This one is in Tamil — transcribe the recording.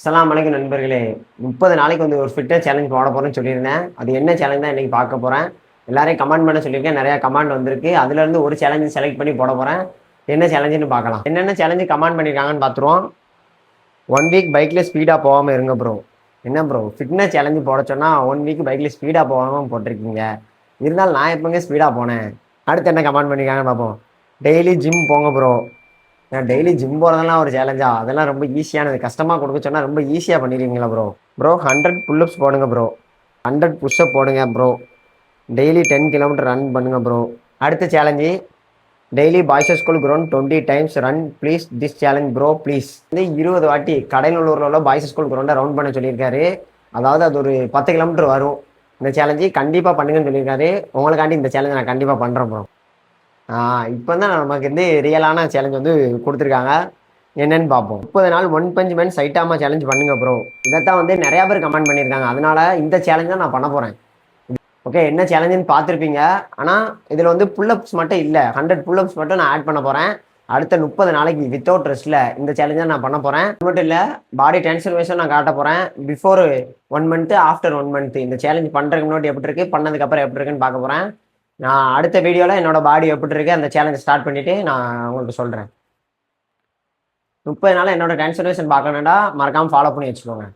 அஸ்ஸலாமு அலைக்கும் நண்பர்களே. 30 நாளைக்கு வந்து ஒரு ஃபிட்னஸ் சேலஞ்ச் போட போறேன்னு சொல்லியிருந்தேன். அது என்ன சேலஞ்ச் தான் இன்னைக்கு பார்க்க போறேன். எல்லாரையும் கமெண்ட் பண்ண சொல்லியிருக்கேன். நெறைய கமெண்ட் வந்திருக்கு. அதுலேருந்து ஒரு சேலஞ்ச் செலக்ட் பண்ணி போட போறேன். என்ன சேலஞ்சுன்னு பார்க்கலாம். என்னென்ன சேலஞ்சு கமெண்ட் பண்ணியிருக்காங்கன்னு பார்த்துருவோம். 1 வீக் பைக்ல ஸ்பீடா போகாம இருங்க ப்ரோ. என்ன ப்ரோ ஃபிட்னஸ் சேலஞ்சு போட சொன்னா 1 வீக் பைக்ல ஸ்பீடா போகாம போட்டிருக்கீங்க. இருந்தாலும் நான் எப்பங்க ஸ்பீடா போனேன். அடுத்து என்ன கமெண்ட் பண்ணியிருக்காங்கன்னு பார்ப்போம். டெய்லி ஜிம் போங்க ப்ரோ. நான் டெய்லி ஜிம் போகிறதெல்லாம் ஒரு சேலஞ்சா? அதெல்லாம் ரொம்ப ஈஸியானது. கஷ்டமாக கொடுக்க சொன்னால் ரொம்ப ஈஸியாக பண்ணிடுவீங்களா ப்ரோ? ப்ரோ 100 புல்அப்ஸ் போடுங்க ப்ரோ. 100 புஷ்அப் போடுங்க ப்ரோ. டெய்லி 10 கிலோமீட்டர் ரன் பண்ணுங்க ப்ரோ. அடுத்த challenge daily boys school ground 20 times run please this challenge bro please. இது 20 வாட்டி கடையநல்லூரில் உள்ள பாய்ஸ் ஸ்கூல் கிரவுண்டை ரவுண்ட் பண்ண சொல்லியிருக்காரு. அதாவது அது ஒரு 10 கிலோமீட்டர் வரும். இந்த சேலஞ்சு கண்டிப்பாக பண்ணுங்கன்னு சொல்லியிருக்காரு. உங்களுக்காண்டி இந்த சேலஞ்சை நான் கண்டிப்பாக பண்ணுறேன் ப்ரோ. இப்போ தான் நமக்கு வந்து ரியலான சேலஞ்ச் வந்து கொடுத்துருக்காங்க. என்னன்னு பார்ப்போம். 30 நாள் one punch man Saitama challenge பண்ணுங்க ப்ரோ. இதைத்தான் வந்து நிறையா பேர் கமெண்ட் பண்ணியிருக்காங்க. அதனால இந்த சேலஞ்ச் தான் நான் பண்ண போகிறேன். ஓகே, என்ன சேலஞ்சுன்னு பார்த்துருப்பீங்க. ஆனால் இதில் வந்து புல்லப்ஸ் மட்டும் இல்லை, 100 புல்லப்ஸ் மட்டும் நான் ஆட் பண்ண போகிறேன். அடுத்த 30 நாளைக்கு வித்தவுட் ரெஸ்ட்டில் இந்த சேலஞ்சை நான் பண்ண போகிறேன். அது மட்டும் இல்லை, பாடி டிரான்ஸ்ஃபர்மேஷன் நான் காட்ட போகிறேன். Before 1 month, after 1 month. இந்த சேலஞ்ச் பண்ணுறதுக்கு முன்னாடி எப்படி இருக்குது, பண்ணதுக்கப்புறம் எப்படி இருக்குன்னு பார்க்க போகிறேன். நான் அடுத்த வீடியோவில் என்னோட பாடி எப்படி இருக்கு அந்த சேலஞ்சை ஸ்டார்ட் பண்ணிவிட்டு நான் உங்களுக்கு சொல்கிறேன். 30 நாள் என்னோட டிரான்ஸ்ஃபர்மேஷன் பார்க்கணுன்னா மறக்காமல் ஃபாலோ பண்ணி வச்சுக்கோங்க.